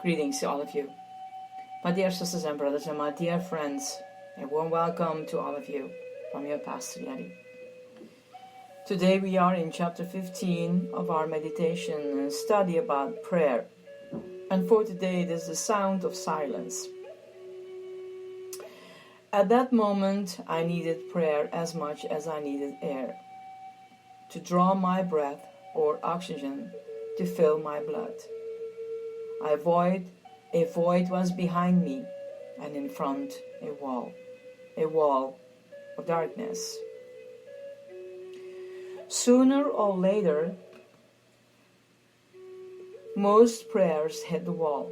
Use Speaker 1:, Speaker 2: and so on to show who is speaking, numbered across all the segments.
Speaker 1: Greetings to all of you. My dear sisters and brothers and my dear friends, a warm welcome to all of you from your Pastor Yeti. Today we are in chapter 15 of our meditation and study about prayer. And for today it is the sound of silence. At that moment I needed prayer as much as I needed air, to draw my breath or oxygen to fill my blood. A void was behind me, and in front a wall of darkness. Sooner or later, most prayers hit the wall.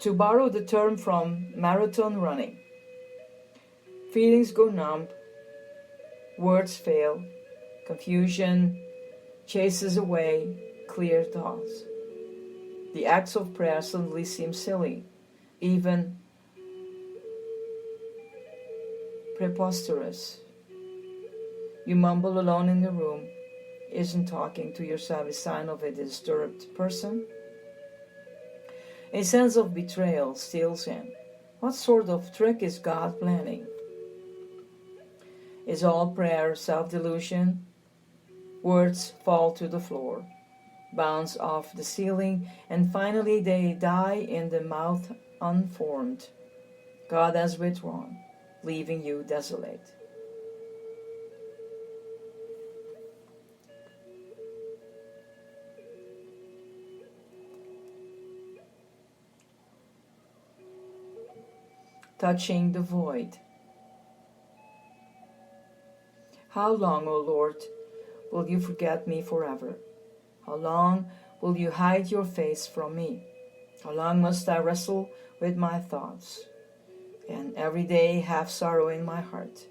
Speaker 1: To borrow the term from marathon running, feelings go numb, words fail, confusion chases away clear thoughts. The acts of prayer suddenly seem silly, even preposterous. You mumble alone in the room. Isn't talking to yourself a sign of a disturbed person? A sense of betrayal steals in. What sort of trick is God planning? Is all prayer self-delusion? Words fall to the floor, bounce off the ceiling, and finally they die in the mouth unformed. God has withdrawn, leaving you desolate. Touching the void. How long, O Lord, will you forget me forever? How long will you hide your face from me? How long must I wrestle with my thoughts, and every day have sorrow in my heart?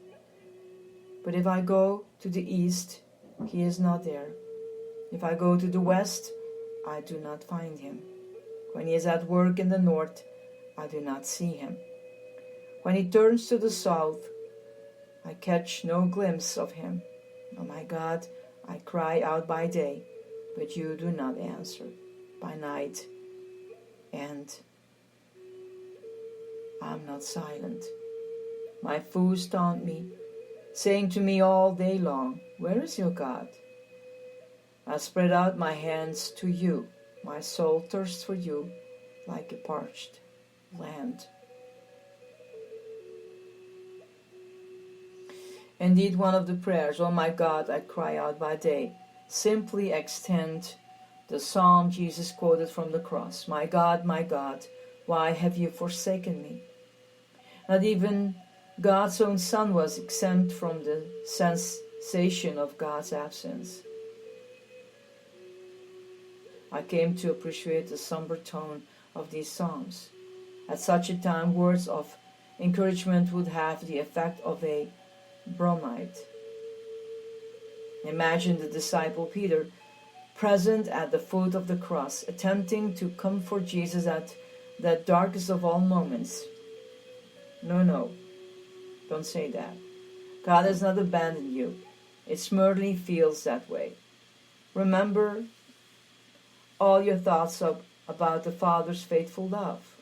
Speaker 1: But if I go to the east, he is not there. If I go to the west, I do not find him. When he is at work in the north, I do not see him. When he turns to the south, I catch no glimpse of him. O my God, I cry out by day, but you do not answer, by night, and I'm not silent. My foes taunt me, saying to me all day long, where is your God? I spread out my hands to you. My soul thirsts for you like a parched land. Indeed, one of the prayers, oh my God, I cry out by day, simply extend the psalm Jesus quoted from the cross. My God, why have you forsaken me? Not even God's own Son was exempt from the sensation of God's absence. I came to appreciate the somber tone of these psalms. At such a time, words of encouragement would have the effect of a bromide. Imagine the disciple Peter present at the foot of the cross, attempting to comfort Jesus at that darkest of all moments. No, don't say that. God has not abandoned you. It merely feels that way. Remember all your thoughts about the Father's faithful love.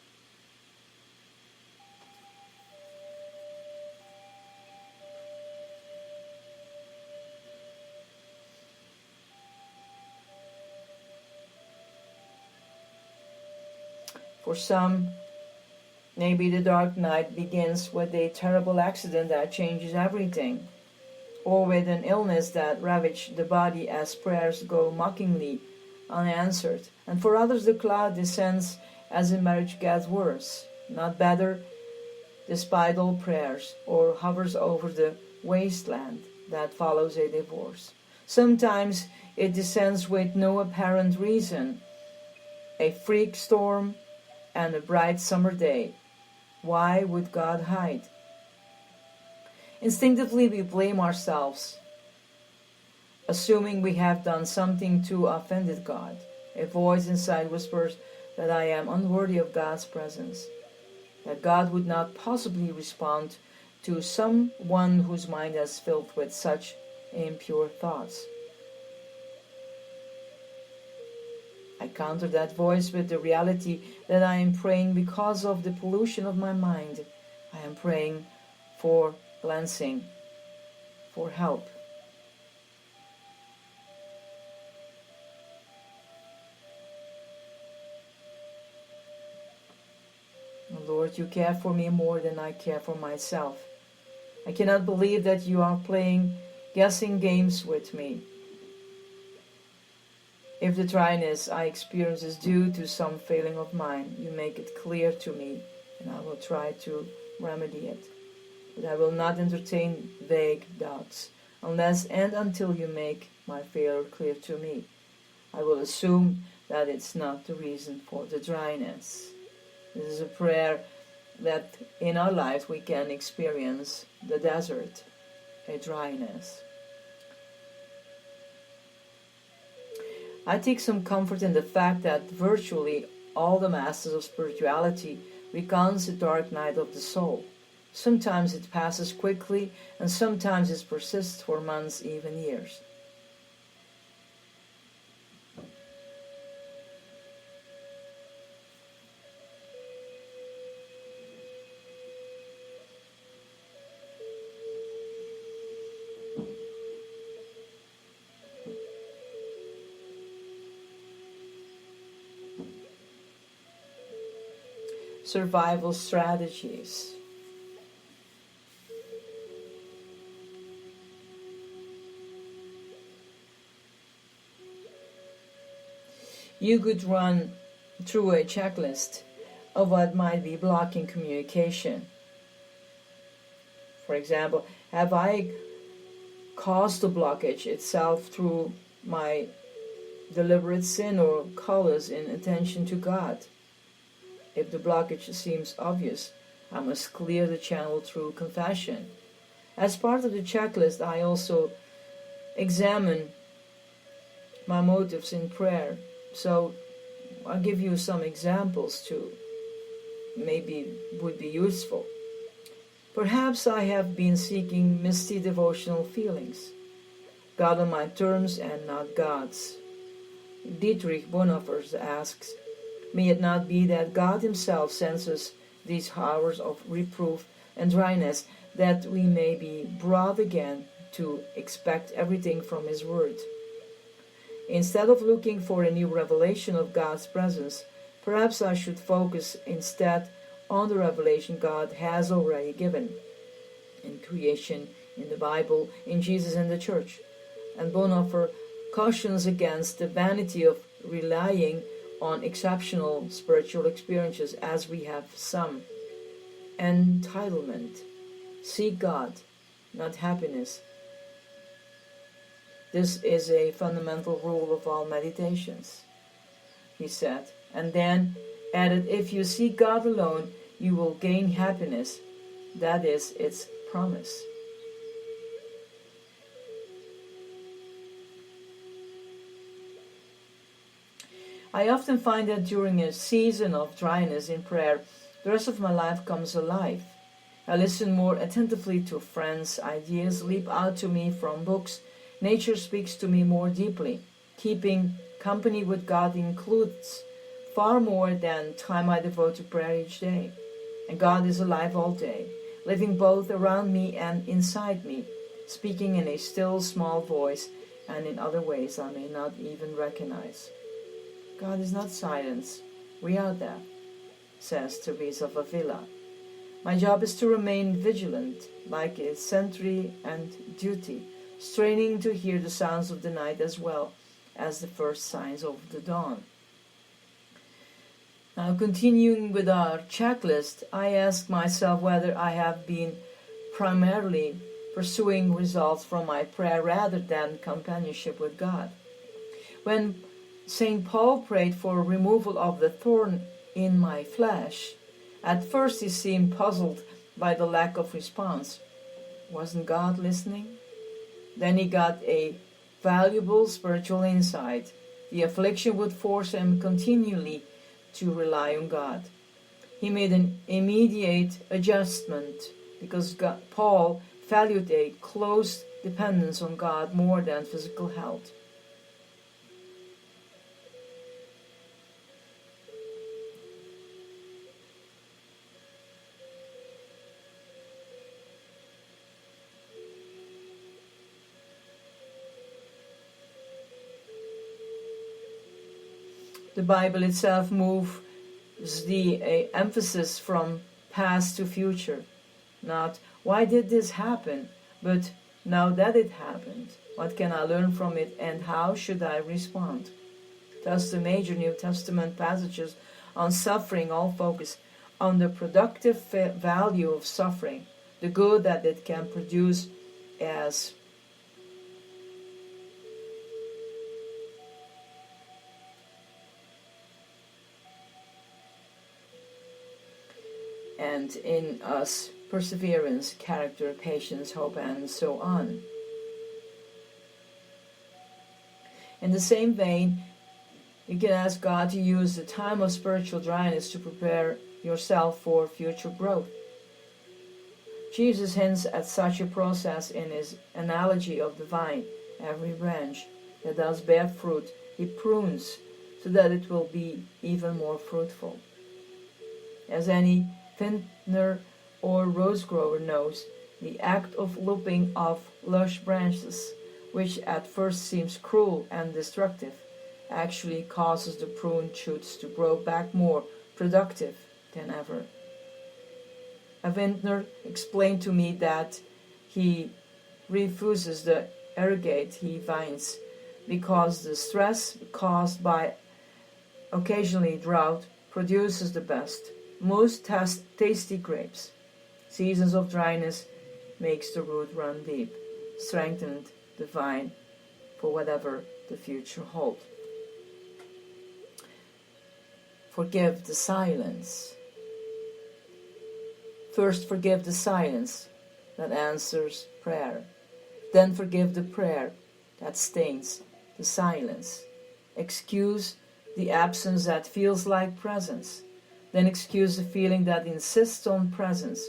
Speaker 1: For some, maybe the dark night begins with a terrible accident that changes everything, or with an illness that ravaged the body as prayers go mockingly unanswered. And for others, the cloud descends as the marriage gets worse, not better, despite all prayers, or hovers over the wasteland that follows a divorce. Sometimes it descends with no apparent reason, a freak storm, and a bright summer day. Why would God hide? Instinctively we blame ourselves, assuming we have done something to offend God. A voice inside whispers that I am unworthy of God's presence, that God would not possibly respond to someone whose mind is filled with such impure thoughts. I I counter that voice with the reality that I am praying because of the pollution of my mind. I am praying for cleansing, for help. Lord, you care for me more than I care for myself. I cannot believe that you are playing guessing games with me. If the dryness I experience is due to some failing of mine, you make it clear to me, and I will try to remedy it. But I will not entertain vague doubts, unless and until you make my failure clear to me. I will assume that it's not the reason for the dryness. This is a prayer that in our life we can experience the desert, a dryness. I take some comfort in the fact that virtually all the masters of spirituality recounts the dark night of the soul. Sometimes it passes quickly, and sometimes it persists for months, even years. Survival strategies. You could run through a checklist of what might be blocking communication. For example, have I caused the blockage itself through my deliberate sin or callous inattention to God? If the blockage seems obvious, I must clear the channel through confession. As part of the checklist, I also examine my motives in prayer. So I'll give you some examples too. Maybe would be useful. Perhaps I have been seeking misty devotional feelings, God on my terms and not God's. Dietrich Bonhoeffer asks, may it not be that God himself sends us these hours of reproof and dryness, that we may be brought again to expect everything from his word? Instead of looking for a new revelation of God's presence, perhaps I should focus instead on the revelation God has already given in creation, in the Bible, in Jesus and the church. And Bonhoeffer cautions against the vanity of relying on exceptional spiritual experiences as we have some. Entitlement. Seek God, not happiness. This is a fundamental rule of all meditations, he said, and then added, if you seek God alone, you will gain happiness. That is its promise. I often find that during a season of dryness in prayer, the rest of my life comes alive. I listen more attentively to friends, ideas leap out to me from books, nature speaks to me more deeply. Keeping company with God includes far more than time I devote to prayer each day. And God is alive all day, living both around me and inside me, speaking in a still small voice and in other ways I may not even recognize. God is not silence, we are there, says Teresa of Avila. My job is to remain vigilant, like a sentry and duty, straining to hear the sounds of the night as well as the first signs of the dawn. Now, continuing with our checklist, I ask myself whether I have been primarily pursuing results from my prayer rather than companionship with God. When St. Paul prayed for removal of the thorn in my flesh, at first he seemed puzzled by the lack of response. Wasn't God listening? Then he got a valuable spiritual insight. The affliction would force him continually to rely on God. He made an immediate adjustment because Paul valued a close dependence on God more than physical health. The Bible itself moves the emphasis from past to future. Not, why did this happen? But, now that it happened, what can I learn from it and how should I respond? Thus the major New Testament passages on suffering all focus on the productive value of suffering, the good that it can produce as and in us perseverance, character, patience, hope, and so on. In the same vein, you can ask God to use the time of spiritual dryness to prepare yourself for future growth. Jesus hints at such a process in his analogy of the vine. Every branch that does bear fruit, he prunes so that it will be even more fruitful. As any vintner or rose grower knows, the act of lopping off lush branches, which at first seems cruel and destructive, actually causes the pruned shoots to grow back more productive than ever. A vintner explained to me that he refuses to irrigate his vines because the stress caused by occasionally drought produces the best, most tasty grapes. Seasons of dryness makes the root run deep, strengthened the vine for whatever the future holds. Forgive the silence. First forgive the silence that answers prayer. Then forgive the prayer that stains the silence. Excuse the absence that feels like presence. Then excuse the feeling that insists on presence,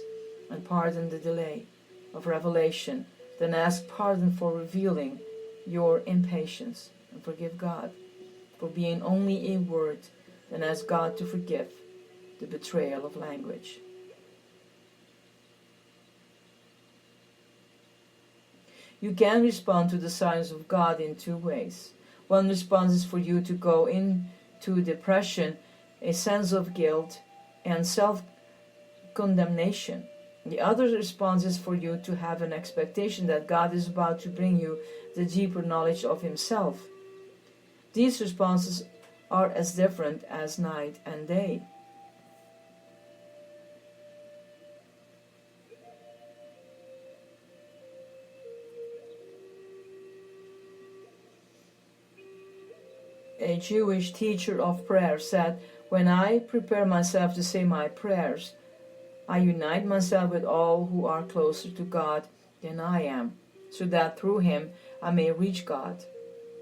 Speaker 1: and pardon the delay of revelation. Then ask pardon for revealing your impatience, and forgive God for being only a word. Then ask God to forgive the betrayal of language. You can respond to the silence of God in two ways. One response is for you to go into depression, a sense of guilt, and self-condemnation. The other response is for you to have an expectation that God is about to bring you the deeper knowledge of Himself. These responses are as different as night and day. A Jewish teacher of prayer said, "When I prepare myself to say my prayers, I unite myself with all who are closer to God than I am, so that through Him I may reach God.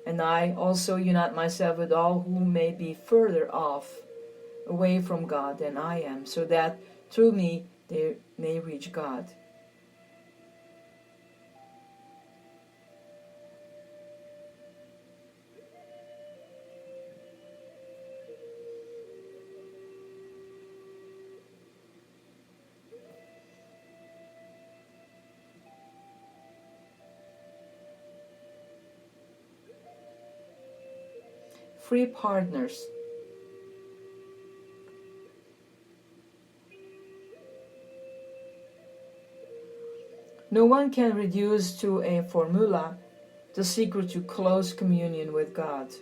Speaker 1: And I also unite myself with all who may be further off, away from God than I am, so that through me they may reach God." Free partners. No one can reduce to a formula the secret to close communion with God.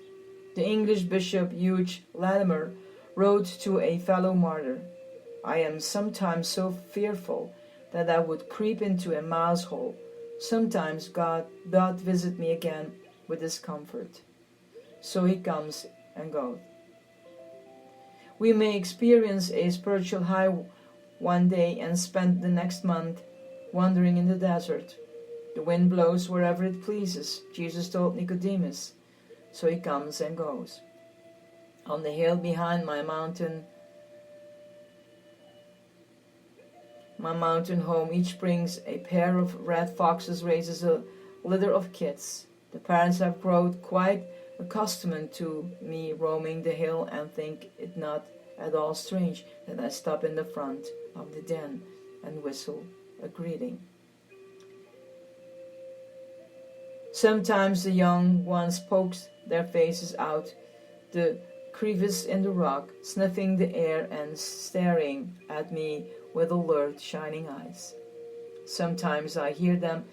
Speaker 1: The English Bishop Hugh Latimer wrote to a fellow martyr, "I am sometimes so fearful that I would creep into a mouse hole. Sometimes God doth visit me again with discomfort. So He comes and goes." We may experience a spiritual high one day and spend the next month wandering in the desert. The wind blows wherever it pleases, Jesus told Nicodemus. So He comes and goes. On the hill behind my mountain home, each brings a pair of red foxes, raises a litter of kids. The parents have grown quite accustomed to me roaming the hill and think it not at all strange that I stop in the front of the den and whistle a greeting. Sometimes the young ones poke their faces out the crevice in the rock, sniffing the air and staring at me with alert, shining eyes. Sometimes I hear them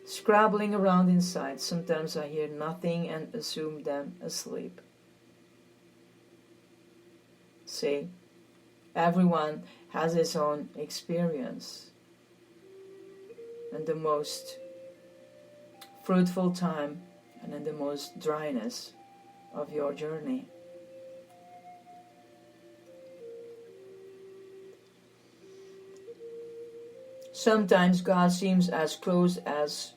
Speaker 1: scrabbling around inside. Sometimes I hear nothing and assume them asleep. See, everyone has his own experience. And the most fruitful time and in the most dryness of your journey. Sometimes God seems as close as,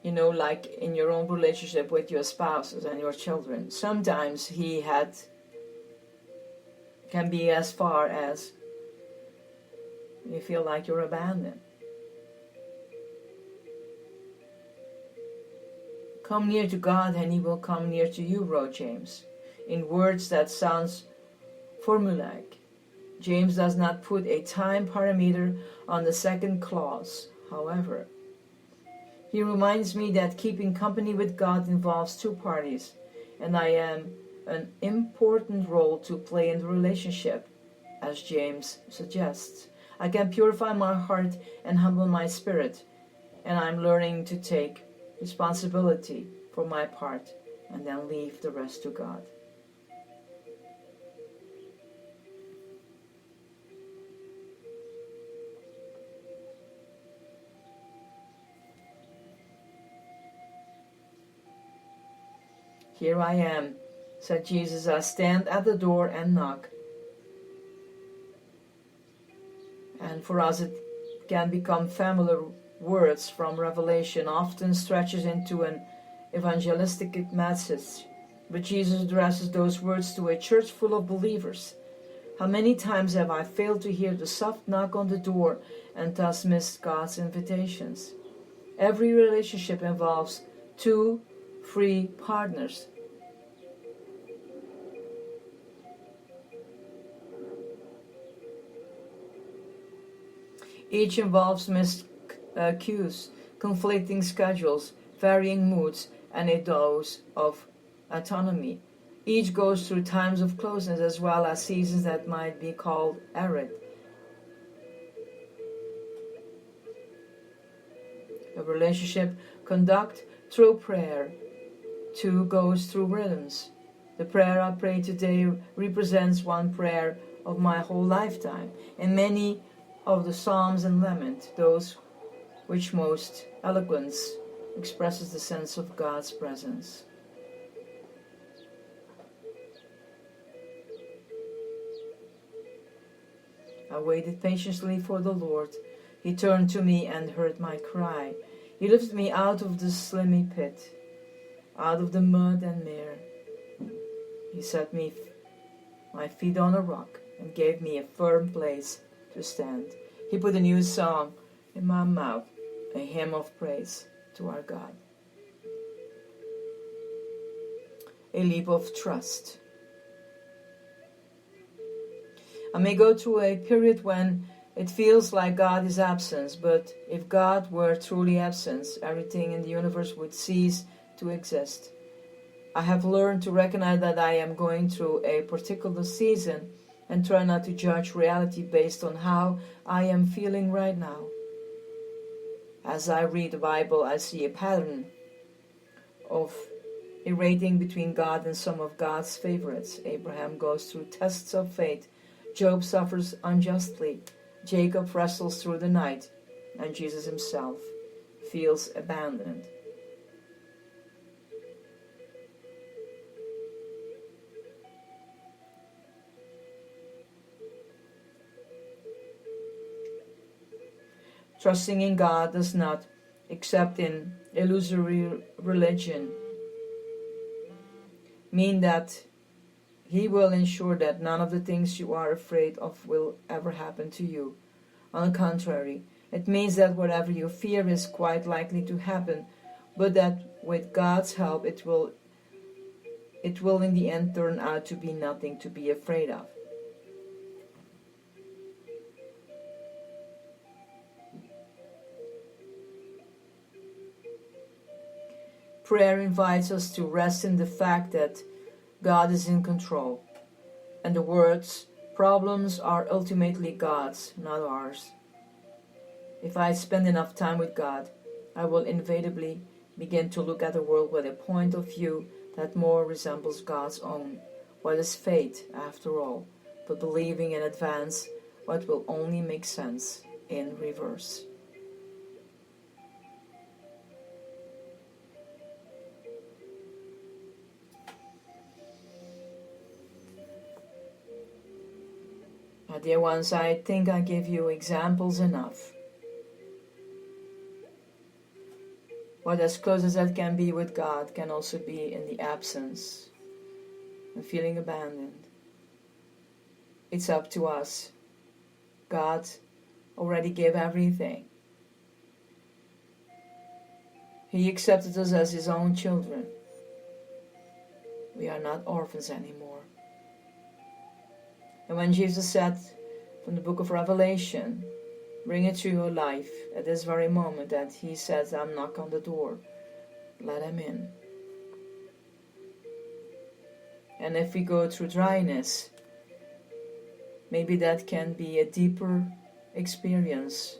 Speaker 1: like in your own relationship with your spouses and your children. Sometimes He can be as far as you feel like you're abandoned. Come near to God and He will come near to you, wrote James, in words that sounds formulaic. James does not put a time parameter on the second clause, however. He reminds me that keeping company with God involves two parties, and I am an important role to play in the relationship, as James suggests. I can purify my heart and humble my spirit, and I'm learning to take responsibility for my part and then leave the rest to God. Here I am, said Jesus. I stand at the door and knock. And for us it can become familiar words from Revelation, often stretches into an evangelistic message. But Jesus addresses those words to a church full of believers. How many times have I failed to hear the soft knock on the door and thus missed God's invitations? Every relationship involves two free partners. Each involves missed cues, conflicting schedules, varying moods, and a dose of autonomy. Each goes through times of closeness as well as seasons that might be called arid. A relationship conducted through prayer, two goes through rhythms. The prayer I pray today represents one prayer of my whole lifetime, and many of the Psalms and Lament, those which most eloquence expresses the sense of God's presence. I waited patiently for the Lord. He turned to me and heard my cry. He lifted me out of the slimy pit, out of the mud and mire. He set my feet on a rock and gave me a firm place to stand. He put a new song in my mouth, a hymn of praise to our God. A leap of trust. I may go through a period when it feels like God is absent, but if God were truly absent, everything in the universe would cease to exist. I have learned to recognize that I am going through a particular season and try not to judge reality based on how I am feeling right now. As I read the Bible, I see a pattern of a rating between God and some of God's favorites. Abraham goes through tests of faith. Job suffers unjustly. Jacob wrestles through the night. And Jesus himself feels abandoned. Trusting in God does not, except in illusory religion, mean that He will ensure that none of the things you are afraid of will ever happen to you. On the contrary, it means that whatever you fear is quite likely to happen, but that with God's help it will in the end turn out to be nothing to be afraid of. prayer invites us to rest in the fact that God is in control, and the words problems are ultimately God's, not ours. If I spend enough time with God, I will inevitably begin to look at the world with a point of view that more resembles God's own. What is faith, after all, but believing in advance what will only make sense in reverse? My dear ones, I think I give you examples enough. What as close as that can be with God can also be in the absence and feeling abandoned. It's up to us. God already gave everything. He accepted us as His own children. We are not orphans anymore. And when Jesus said from the book of Revelation, bring it to your life at this very moment, that He says, I'm knock on the door, let Him in. And if we go through dryness, maybe that can be a deeper experience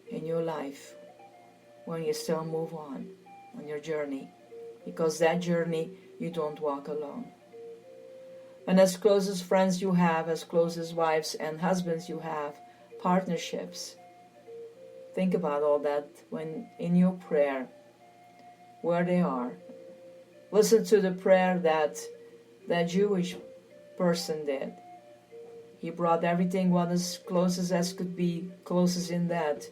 Speaker 1: in your life when you still move on your journey, because that journey you don't walk alone. And as close as friends you have, as close as wives and husbands you have, partnerships, think about all that when in your prayer, where they are. Listen to the prayer that Jewish person did. He brought everything what as closest as could be, closest in that.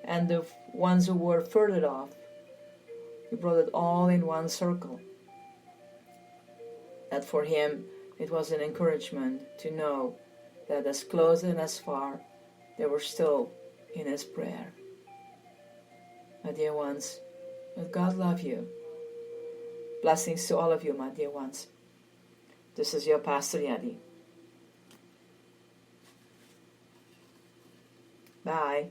Speaker 1: And the ones who were further off, He brought it all in one circle. That for him, it was an encouragement to know that as close and as far, they were still in His prayer. My dear ones, may God love you. Blessings to all of you, my dear ones. This is your Pastor Yadi. Bye.